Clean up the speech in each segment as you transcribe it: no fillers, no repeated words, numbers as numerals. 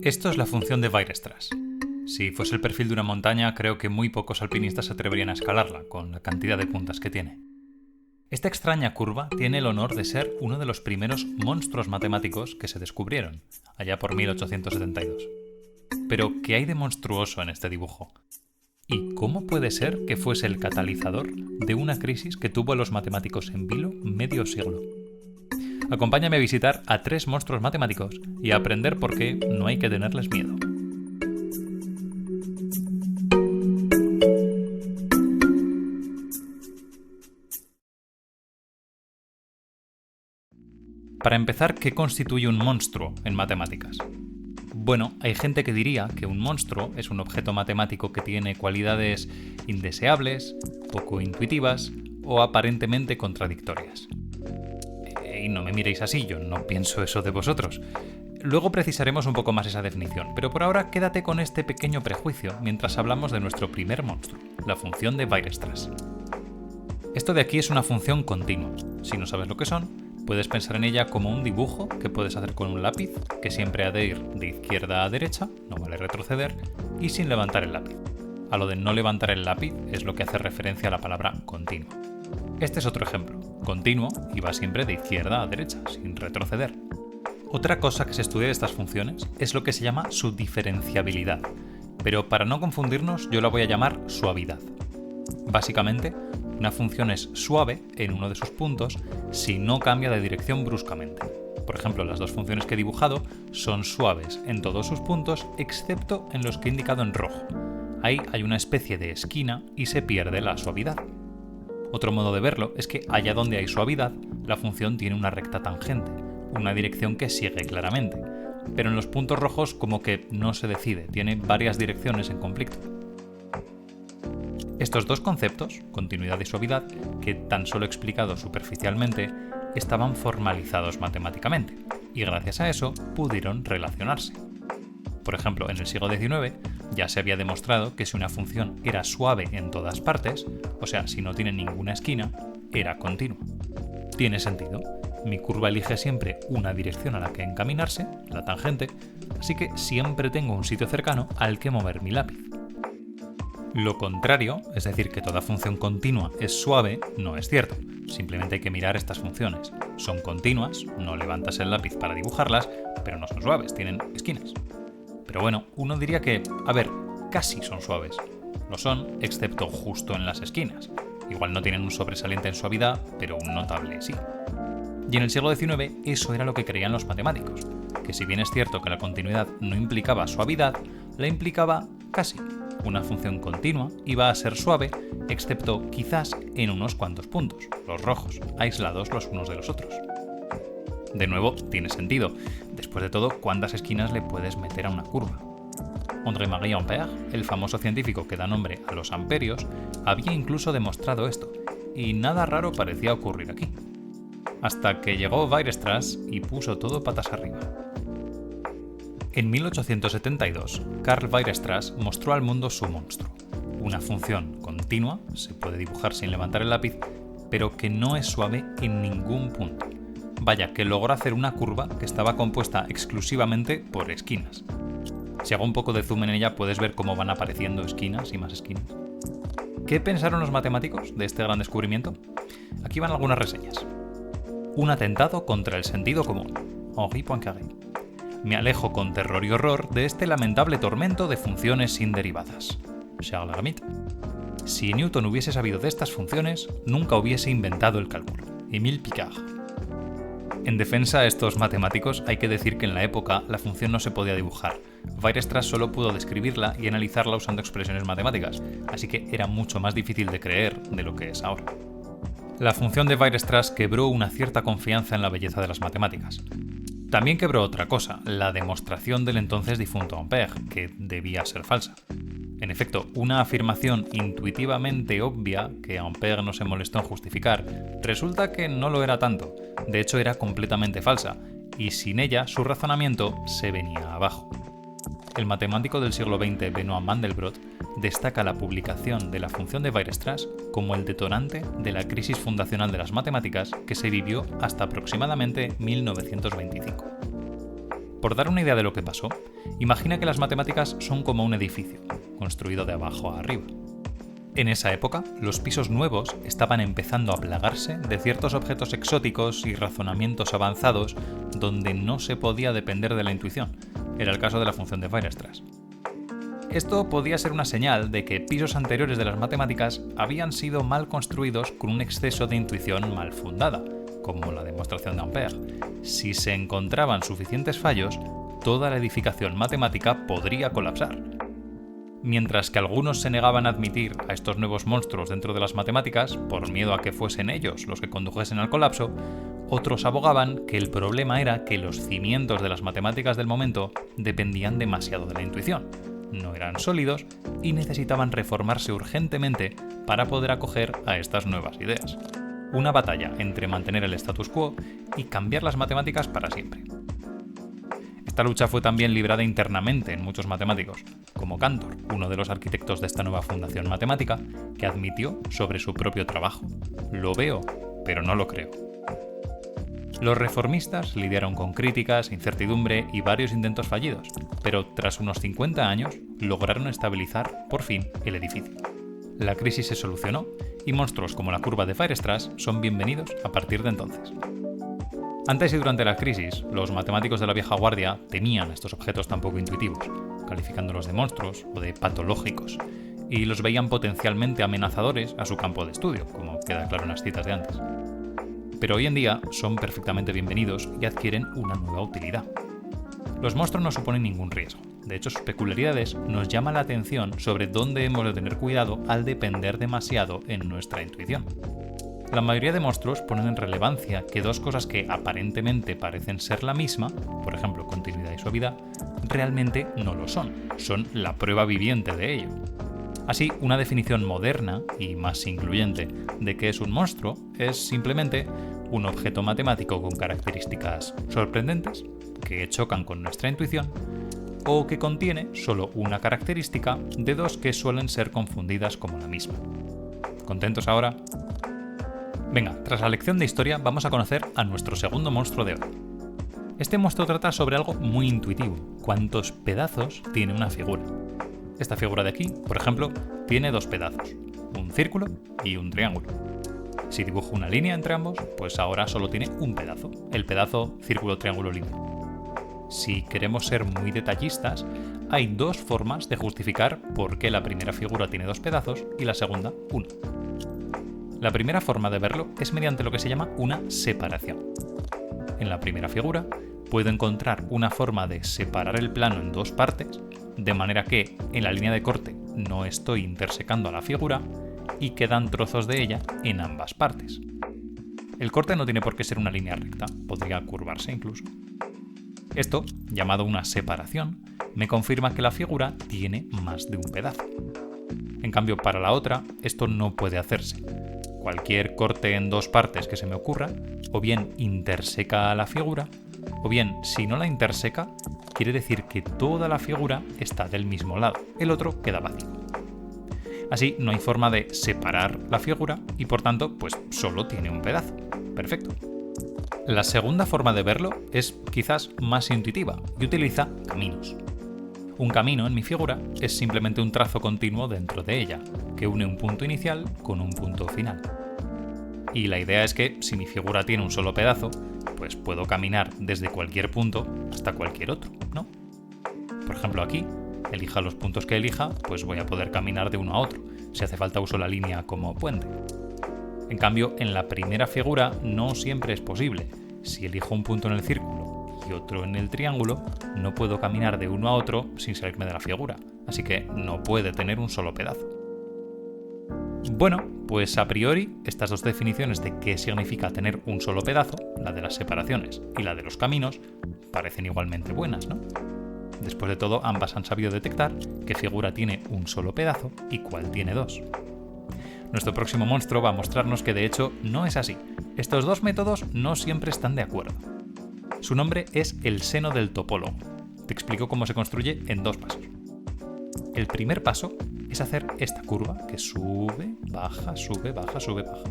Esto es la función de Weierstrass. Si fuese el perfil de una montaña, creo que muy pocos alpinistas se atreverían a escalarla, con la cantidad de puntas que tiene. Esta extraña curva tiene el honor de ser uno de los primeros monstruos matemáticos que se descubrieron, allá por 1872. Pero, ¿qué hay de monstruoso en este dibujo? ¿Y cómo puede ser que fuese el catalizador de una crisis que tuvo a los matemáticos en vilo medio siglo? Acompáñame a visitar a 3 monstruos matemáticos y a aprender por qué no hay que tenerles miedo. Para empezar, ¿qué constituye un monstruo en matemáticas? Bueno, hay gente que diría que un monstruo es un objeto matemático que tiene cualidades indeseables, poco intuitivas o aparentemente contradictorias. Y no me miréis así, yo no pienso eso de vosotros. Luego precisaremos un poco más esa definición, pero por ahora quédate con este pequeño prejuicio mientras hablamos de nuestro primer monstruo, la función de Weierstrass. Esto de aquí es una función continua. Si no sabes lo que son, puedes pensar en ella como un dibujo que puedes hacer con un lápiz, que siempre ha de ir de izquierda a derecha, no vale retroceder, y sin levantar el lápiz. A lo de no levantar el lápiz es lo que hace referencia a la palabra continua. Este es otro ejemplo, continuo y va siempre de izquierda a derecha, sin retroceder. Otra cosa que se estudia de estas funciones es lo que se llama su diferenciabilidad, pero para no confundirnos yo la voy a llamar suavidad. Básicamente, una función es suave en uno de sus puntos si no cambia de dirección bruscamente. Por ejemplo, las 2 funciones que he dibujado son suaves en todos sus puntos excepto en los que he indicado en rojo. Ahí hay una especie de esquina y se pierde la suavidad. Otro modo de verlo es que allá donde hay suavidad, la función tiene una recta tangente, una dirección que sigue claramente, pero en los puntos rojos como que no se decide, tiene varias direcciones en conflicto. Estos 2 conceptos, continuidad y suavidad, que tan solo he explicado superficialmente, estaban formalizados matemáticamente, y gracias a eso pudieron relacionarse. Por ejemplo, en el siglo XIX ya se había demostrado que si una función era suave en todas partes, o sea, si no tiene ninguna esquina, era continua. Tiene sentido. Mi curva elige siempre una dirección a la que encaminarse, la tangente, así que siempre tengo un sitio cercano al que mover mi lápiz. Lo contrario, es decir, que toda función continua es suave, no es cierto. Simplemente hay que mirar estas funciones. Son continuas, no levantas el lápiz para dibujarlas, pero no son suaves, tienen esquinas. Pero bueno, uno diría que, casi son suaves. Lo son, excepto justo en las esquinas. Igual no tienen un sobresaliente en suavidad, pero un notable sí. Y en el siglo XIX eso era lo que creían los matemáticos, que si bien es cierto que la continuidad no implicaba suavidad, la implicaba casi. Una función continua iba a ser suave, excepto quizás en unos cuantos puntos, los rojos, aislados los unos de los otros. De nuevo, tiene sentido. Después de todo, ¿cuántas esquinas le puedes meter a una curva? André-Marie Ampère, el famoso científico que da nombre a los amperios, había incluso demostrado esto, y nada raro parecía ocurrir aquí. Hasta que llegó Weierstrass y puso todo patas arriba. En 1872, Carl Weierstrass mostró al mundo su monstruo, una función continua, se puede dibujar sin levantar el lápiz, pero que no es suave en ningún punto. Vaya, que logró hacer una curva que estaba compuesta exclusivamente por esquinas. Si hago un poco de zoom en ella puedes ver cómo van apareciendo esquinas y más esquinas. ¿Qué pensaron los matemáticos de este gran descubrimiento? Aquí van algunas reseñas. Un atentado contra el sentido común. Henri Poincaré. Me alejo con terror y horror de este lamentable tormento de funciones sin derivadas. Charles Hermite. Si Newton hubiese sabido de estas funciones, nunca hubiese inventado el cálculo. Émile Picard. En defensa a estos matemáticos hay que decir que en la época la función no se podía dibujar. Weierstrass solo pudo describirla y analizarla usando expresiones matemáticas, así que era mucho más difícil de creer de lo que es ahora. La función de Weierstrass quebró una cierta confianza en la belleza de las matemáticas. También quebró otra cosa, la demostración del entonces difunto Ampère, que debía ser falsa. En efecto, una afirmación intuitivamente obvia que Ampère no se molestó en justificar, resulta que no lo era tanto. De hecho, era completamente falsa, y sin ella su razonamiento se venía abajo. El matemático del siglo XX Benoît Mandelbrot destaca la publicación de la función de Weierstrass como el detonante de la crisis fundacional de las matemáticas que se vivió hasta aproximadamente 1925. Por dar una idea de lo que pasó, imagina que las matemáticas son como un edificio, construido de abajo a arriba. En esa época, los pisos nuevos estaban empezando a plagarse de ciertos objetos exóticos y razonamientos avanzados donde no se podía depender de la intuición. Era el caso de la función de Weierstrass. Esto podía ser una señal de que pisos anteriores de las matemáticas habían sido mal construidos con un exceso de intuición mal fundada, como la demostración de Ampère. Si se encontraban suficientes fallos, toda la edificación matemática podría colapsar. Mientras que algunos se negaban a admitir a estos nuevos monstruos dentro de las matemáticas, por miedo a que fuesen ellos los que condujesen al colapso, otros abogaban que el problema era que los cimientos de las matemáticas del momento dependían demasiado de la intuición, no eran sólidos y necesitaban reformarse urgentemente para poder acoger a estas nuevas ideas. Una batalla entre mantener el status quo y cambiar las matemáticas para siempre. Esta lucha fue también librada internamente en muchos matemáticos, como Cantor, uno de los arquitectos de esta nueva fundación matemática, que admitió sobre su propio trabajo: "Lo veo, pero no lo creo". Los reformistas lidiaron con críticas, incertidumbre y varios intentos fallidos, pero tras unos 50 años lograron estabilizar, por fin, el edificio. La crisis se solucionó y monstruos como la curva de Weierstrass son bienvenidos a partir de entonces. Antes y durante la crisis, los matemáticos de la vieja guardia temían estos objetos tan poco intuitivos, calificándolos de monstruos o de patológicos, y los veían potencialmente amenazadores a su campo de estudio, como queda claro en las citas de antes. Pero hoy en día son perfectamente bienvenidos y adquieren una nueva utilidad. Los monstruos no suponen ningún riesgo. De hecho, sus peculiaridades nos llaman la atención sobre dónde hemos de tener cuidado al depender demasiado en nuestra intuición. La mayoría de monstruos ponen en relevancia que dos cosas que aparentemente parecen ser la misma, por ejemplo continuidad y suavidad, realmente no lo son. Son la prueba viviente de ello. Así, una definición moderna y más incluyente de qué es un monstruo es simplemente un objeto matemático con características sorprendentes, que chocan con nuestra intuición, o que contiene solo una característica de dos que suelen ser confundidas como la misma. ¿Contentos ahora? Venga, tras la lección de historia vamos a conocer a nuestro segundo monstruo de hoy. Este monstruo trata sobre algo muy intuitivo: cuántos pedazos tiene una figura. Esta figura de aquí, por ejemplo, tiene dos pedazos, un círculo y un triángulo. Si dibujo una línea entre ambos, pues ahora solo tiene un pedazo, el pedazo círculo-triángulo-línea. Si queremos ser muy detallistas, hay dos formas de justificar por qué la primera figura tiene dos pedazos y la segunda uno. La primera forma de verlo es mediante lo que se llama una separación. En la primera figura puedo encontrar una forma de separar el plano en dos partes, de manera que en la línea de corte no estoy intersecando a la figura y quedan trozos de ella en ambas partes. El corte no tiene por qué ser una línea recta, podría curvarse incluso. Esto, llamado una separación, me confirma que la figura tiene más de un pedazo. En cambio, para la otra, esto no puede hacerse. Cualquier corte en dos partes que se me ocurra, o bien interseca a la figura, o bien, si no la interseca, quiere decir que toda la figura está del mismo lado, el otro queda vacío. Así, no hay forma de separar la figura y por tanto, pues solo tiene un pedazo. Perfecto. La segunda forma de verlo es quizás más intuitiva y utiliza caminos. Un camino en mi figura es simplemente un trazo continuo dentro de ella, que une un punto inicial con un punto final. Y la idea es que si mi figura tiene un solo pedazo, pues puedo caminar desde cualquier punto hasta cualquier otro, ¿no? Por ejemplo aquí, elija los puntos que elija, pues voy a poder caminar de uno a otro. Si hace falta uso la línea como puente. En cambio, en la primera figura no siempre es posible. Si elijo un punto en el círculo y otro en el triángulo, no puedo caminar de uno a otro sin salirme de la figura, así que no puede tener un solo pedazo. Bueno, pues a priori, estas dos definiciones de qué significa tener un solo pedazo, la de las separaciones y la de los caminos, parecen igualmente buenas, ¿no? Después de todo, ambas han sabido detectar qué figura tiene un solo pedazo y cuál tiene dos. Nuestro próximo monstruo va a mostrarnos que de hecho no es así. Estos dos métodos no siempre están de acuerdo. Su nombre es el seno del topólogo. Te explico cómo se construye en dos pasos. El primer paso es hacer esta curva que sube, baja, sube, baja, sube, baja.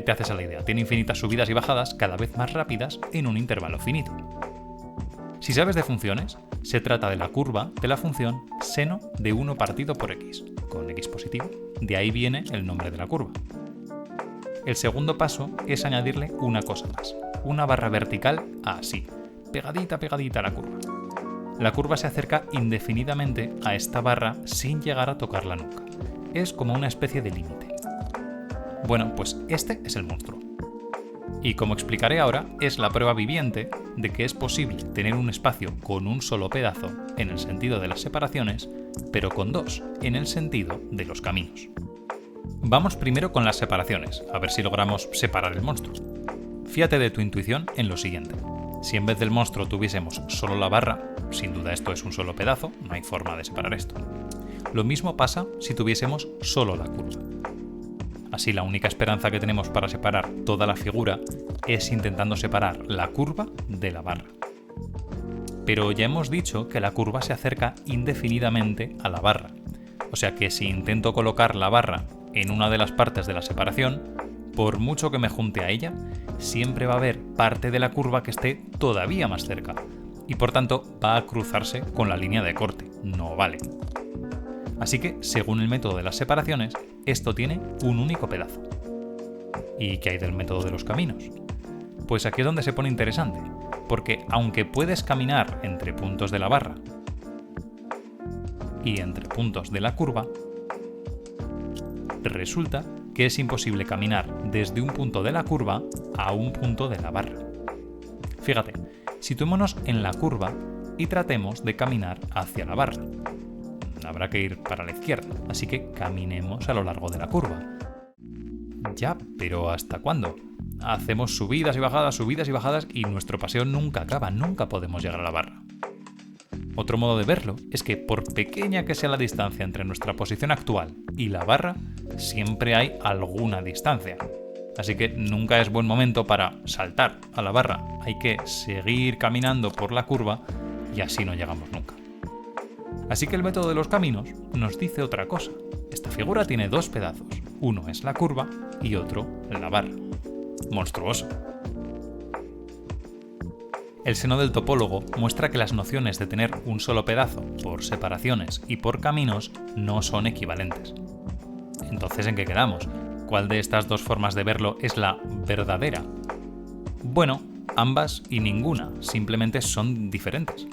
Te haces a la idea, tiene infinitas subidas y bajadas cada vez más rápidas en un intervalo finito. Si sabes de funciones, se trata de la curva de la función seno de 1 partido por x, con x positivo. De ahí viene el nombre de la curva. El segundo paso es añadirle una cosa más, una barra vertical así, pegadita a la curva. La curva se acerca indefinidamente a esta barra sin llegar a tocarla nunca. Es como una especie de límite. Bueno, pues este es el monstruo. Y como explicaré ahora, es la prueba viviente de que es posible tener un espacio con un solo pedazo en el sentido de las separaciones, pero con dos en el sentido de los caminos. Vamos primero con las separaciones, a ver si logramos separar el monstruo. Fíjate de tu intuición en lo siguiente. Si en vez del monstruo tuviésemos solo la barra, sin duda esto es un solo pedazo, no hay forma de separar esto. Lo mismo pasa si tuviésemos solo la curva. Así la única esperanza que tenemos para separar toda la figura es intentando separar la curva de la barra. Pero ya hemos dicho que la curva se acerca indefinidamente a la barra. O sea que si intento colocar la barra en una de las partes de la separación, por mucho que me junte a ella, siempre va a haber parte de la curva que esté todavía más cerca. Y por tanto va a cruzarse con la línea de corte. No vale. Así que, según el método de las separaciones, esto tiene un único pedazo. ¿Y qué hay del método de los caminos? Pues aquí es donde se pone interesante, porque aunque puedes caminar entre puntos de la barra y entre puntos de la curva, resulta que es imposible caminar desde un punto de la curva a un punto de la barra. Fíjate, situémonos en la curva y tratemos de caminar hacia la barra. Habrá que ir para la izquierda, así que caminemos a lo largo de la curva. Ya, pero ¿hasta cuándo? Hacemos subidas y bajadas y nuestro paseo nunca acaba, nunca podemos llegar a la barra. Otro modo de verlo es que por pequeña que sea la distancia entre nuestra posición actual y la barra, siempre hay alguna distancia. Así que nunca es buen momento para saltar a la barra, hay que seguir caminando por la curva y así no llegamos nunca. Así que el método de los caminos nos dice otra cosa. Esta figura tiene dos pedazos. Uno es la curva y otro la barra. Monstruoso. El seno del topólogo muestra que las nociones de tener un solo pedazo por separaciones y por caminos no son equivalentes. Entonces, ¿en qué quedamos? ¿Cuál de estas dos formas de verlo es la verdadera? Bueno, ambas y ninguna, simplemente son diferentes.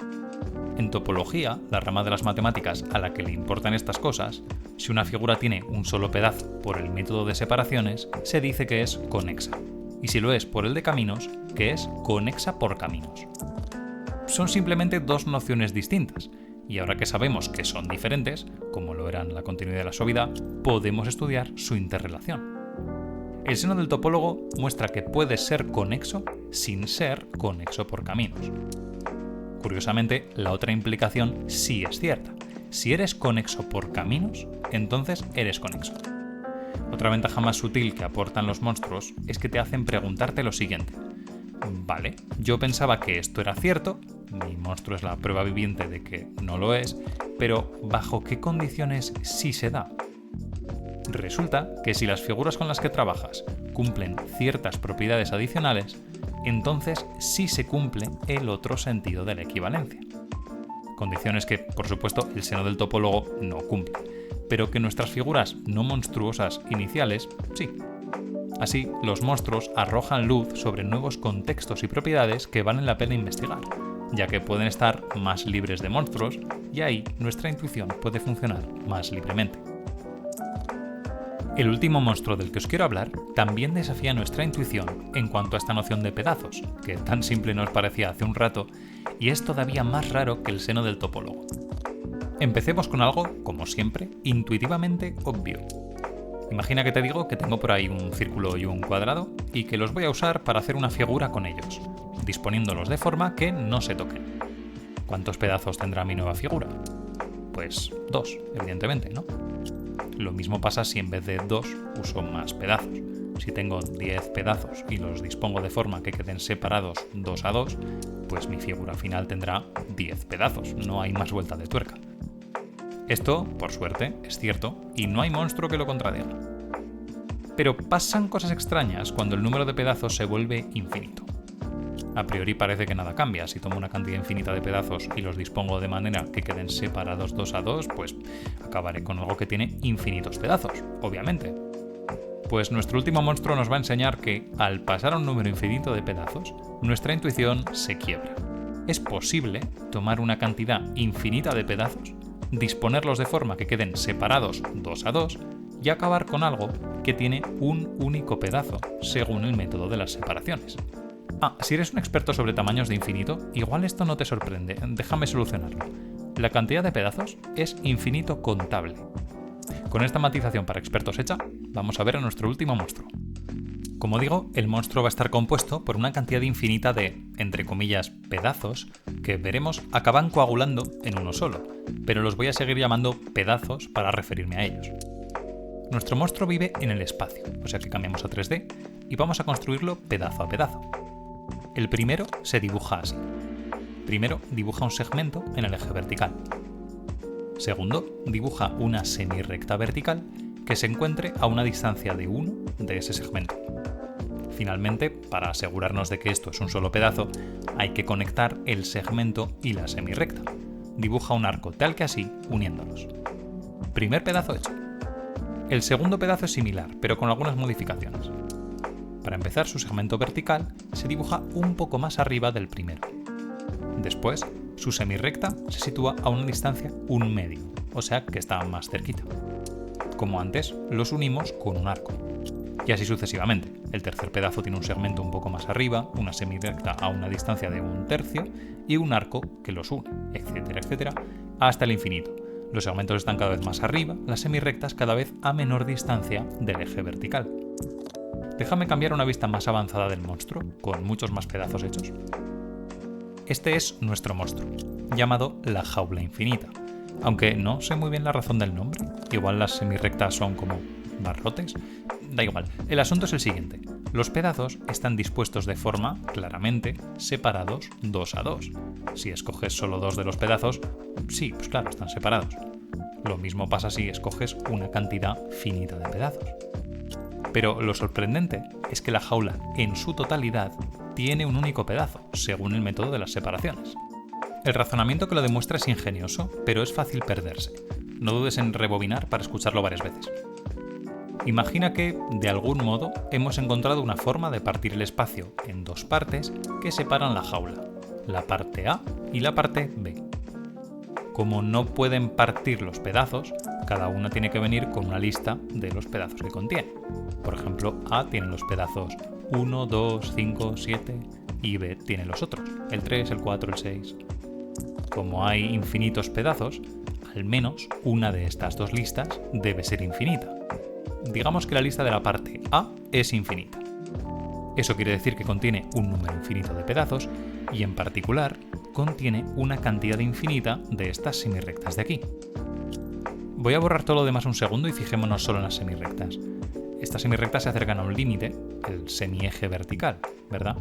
En topología, la rama de las matemáticas a la que le importan estas cosas, si una figura tiene un solo pedazo por el método de separaciones, se dice que es conexa. Y si lo es por el de caminos, que es conexa por caminos. Son simplemente dos nociones distintas, y ahora que sabemos que son diferentes, como lo eran la continuidad y la suavidad, podemos estudiar su interrelación. El seno del topólogo muestra que puede ser conexo sin ser conexo por caminos. Curiosamente, la otra implicación sí es cierta. Si eres conexo por caminos, entonces eres conexo. Otra ventaja más sutil que aportan los monstruos es que te hacen preguntarte lo siguiente. Vale, yo pensaba que esto era cierto, mi monstruo es la prueba viviente de que no lo es, pero ¿bajo qué condiciones sí se da? Resulta que si las figuras con las que trabajas cumplen ciertas propiedades adicionales, entonces sí se cumple el otro sentido de la equivalencia. Condiciones que, por supuesto, el seno del topólogo no cumple, pero que nuestras figuras no monstruosas iniciales sí. Así, los monstruos arrojan luz sobre nuevos contextos y propiedades que valen la pena investigar, ya que pueden estar más libres de monstruos y ahí nuestra intuición puede funcionar más libremente. El último monstruo del que os quiero hablar también desafía nuestra intuición en cuanto a esta noción de pedazos, que tan simple nos parecía hace un rato, y es todavía más raro que el seno del topólogo. Empecemos con algo, como siempre, intuitivamente obvio. Imagina que te digo que tengo por ahí un círculo y un cuadrado y que los voy a usar para hacer una figura con ellos, disponiéndolos de forma que no se toquen. ¿Cuántos pedazos tendrá mi nueva figura? Pues 2, evidentemente, ¿no? Lo mismo pasa si en vez de 2 uso más pedazos. Si tengo 10 pedazos y los dispongo de forma que queden separados 2 a 2, pues mi figura final tendrá 10 pedazos, no hay más vuelta de tuerca. Esto, por suerte, es cierto y no hay monstruo que lo contradiga. Pero pasan cosas extrañas cuando el número de pedazos se vuelve infinito. A priori parece que nada cambia. Si tomo una cantidad infinita de pedazos y los dispongo de manera que queden separados 2 a 2, pues acabaré con algo que tiene infinitos pedazos, obviamente. Pues nuestro último monstruo nos va a enseñar que, al pasar a un número infinito de pedazos, nuestra intuición se quiebra. Es posible tomar una cantidad infinita de pedazos, disponerlos de forma que queden separados 2 a 2 y acabar con algo que tiene un único pedazo, según el método de las separaciones. Si eres un experto sobre tamaños de infinito, igual esto no te sorprende, déjame solucionarlo. La cantidad de pedazos es infinito contable. Con esta matización para expertos hecha, vamos a ver a nuestro último monstruo. Como digo, el monstruo va a estar compuesto por una cantidad infinita de, entre comillas, pedazos, que veremos acaban coagulando en uno solo, pero los voy a seguir llamando pedazos para referirme a ellos. Nuestro monstruo vive en el espacio, o sea que cambiamos a 3D y vamos a construirlo pedazo a pedazo. El primero se dibuja así. Primero dibuja un segmento en el eje vertical. Segundo, dibuja una semirrecta vertical que se encuentre a una distancia de 1 de ese segmento. Finalmente, para asegurarnos de que esto es un solo pedazo, hay que conectar el segmento y la semirrecta. Dibuja un arco tal que así, uniéndolos. Primer pedazo hecho. El segundo pedazo es similar, pero con algunas modificaciones. Para empezar, su segmento vertical se dibuja un poco más arriba del primero. Después, su semirrecta se sitúa a una distancia 1/2, o sea que está más cerquita. Como antes, los unimos con un arco. Y así sucesivamente. El tercer pedazo tiene un segmento un poco más arriba, una semirrecta a una distancia de 1/3 y un arco que los une, etcétera, etcétera, hasta el infinito. Los segmentos están cada vez más arriba, las semirrectas cada vez a menor distancia del eje vertical. Déjame cambiar a una vista más avanzada del monstruo, con muchos más pedazos hechos. Este es nuestro monstruo, llamado la jaula infinita. Aunque no sé muy bien la razón del nombre, igual las semirrectas son como barrotes, da igual. El asunto es el siguiente. Los pedazos están dispuestos de forma, claramente, separados 2 a 2. Si escoges solo 2 de los pedazos, sí, pues claro, están separados. Lo mismo pasa si escoges una cantidad finita de pedazos. Pero lo sorprendente es que la jaula, en su totalidad, tiene un único pedazo, según el método de las separaciones. El razonamiento que lo demuestra es ingenioso, pero es fácil perderse. No dudes en rebobinar para escucharlo varias veces. Imagina que, de algún modo, hemos encontrado una forma de partir el espacio en 2 partes que separan la jaula, la parte A y la parte B. Como no pueden partir los pedazos, cada una tiene que venir con una lista de los pedazos que contiene. Por ejemplo, A tiene los pedazos 1, 2, 5, 7 y B tiene los otros, el 3, el 4, el 6. Como hay infinitos pedazos, al menos una de estas 2 listas debe ser infinita. Digamos que la lista de la parte A es infinita. Eso quiere decir que contiene un número infinito de pedazos y, en particular, contiene una cantidad infinita de estas semirrectas de aquí. Voy a borrar todo lo demás un segundo y fijémonos solo en las semirrectas. Estas semirrectas se acercan a un límite, el semieje vertical, ¿verdad?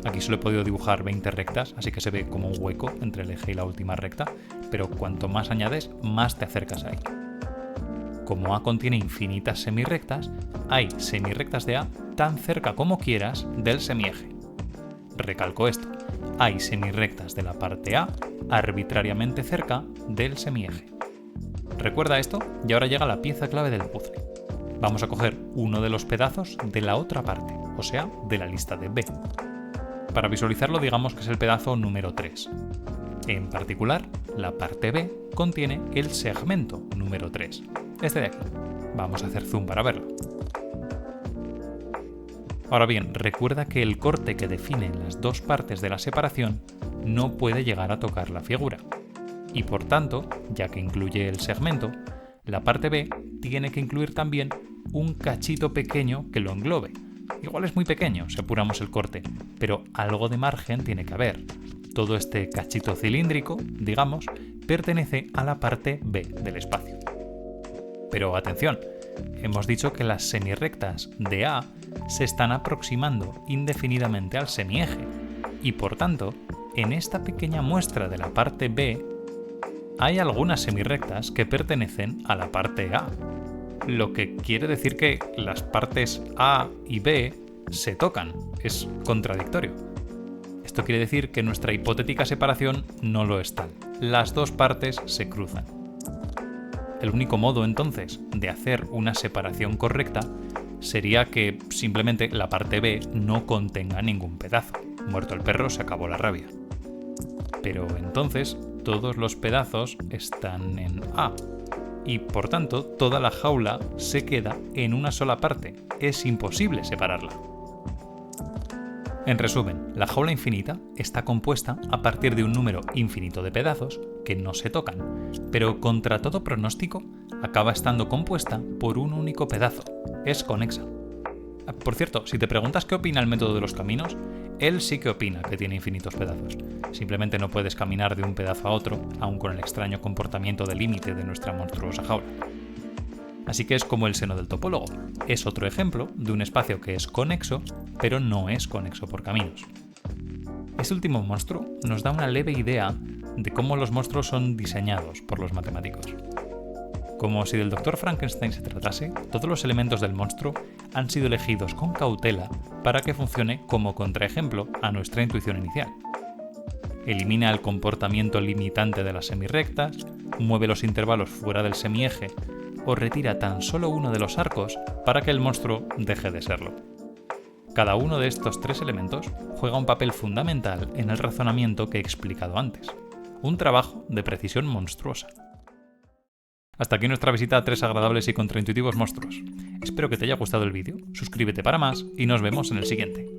Aquí solo he podido dibujar 20 rectas, así que se ve como un hueco entre el eje y la última recta, pero cuanto más añades, más te acercas ahí. Como A contiene infinitas semirrectas, hay semirrectas de A tan cerca como quieras del semieje. Recalco esto, hay semirrectas de la parte A arbitrariamente cerca del semieje. Recuerda esto y ahora llega la pieza clave del puzzle. Vamos a coger uno de los pedazos de la otra parte, o sea, de la lista de B. Para visualizarlo, digamos que es el pedazo número 3. En particular, la parte B contiene el segmento número 3. Este de aquí. Vamos a hacer zoom para verlo. Ahora bien, recuerda que el corte que define las 2 partes de la separación no puede llegar a tocar la figura. Y por tanto, ya que incluye el segmento, la parte B tiene que incluir también un cachito pequeño que lo englobe. Igual es muy pequeño si apuramos el corte, pero algo de margen tiene que haber. Todo este cachito cilíndrico, digamos, pertenece a la parte B del espacio. Pero atención, hemos dicho que las semirrectas de A se están aproximando indefinidamente al semieje y por tanto, en esta pequeña muestra de la parte B hay algunas semirrectas que pertenecen a la parte A, lo que quiere decir que las partes A y B se tocan, es contradictorio. Esto quiere decir que nuestra hipotética separación no lo es tal. Las dos partes se cruzan. El único modo, entonces, de hacer una separación correcta sería que simplemente la parte B no contenga ningún pedazo. Muerto el perro, se acabó la rabia. Pero entonces todos los pedazos están en A y por tanto toda la jaula se queda en una sola parte. Es imposible separarla. En resumen, la jaula infinita está compuesta a partir de un número infinito de pedazos que no se tocan, pero contra todo pronóstico acaba estando compuesta por un único pedazo. Es conexa. Por cierto, si te preguntas qué opina el método de los caminos, él sí que opina que tiene infinitos pedazos. Simplemente no puedes caminar de un pedazo a otro, aun con el extraño comportamiento de límite de nuestra monstruosa jaula. Así que es como el seno del topólogo. Es otro ejemplo de un espacio que es conexo, pero no es conexo por caminos. Este último monstruo nos da una leve idea de cómo los monstruos son diseñados por los matemáticos. Como si del Dr. Frankenstein se tratase, todos los elementos del monstruo han sido elegidos con cautela para que funcione como contraejemplo a nuestra intuición inicial. Elimina el comportamiento limitante de las semirrectas, mueve los intervalos fuera del semieje o retira tan solo uno de los arcos para que el monstruo deje de serlo. Cada uno de estos tres elementos juega un papel fundamental en el razonamiento que he explicado antes. Un trabajo de precisión monstruosa. Hasta aquí nuestra visita a tres agradables y contraintuitivos monstruos. Espero que te haya gustado el vídeo, suscríbete para más y nos vemos en el siguiente.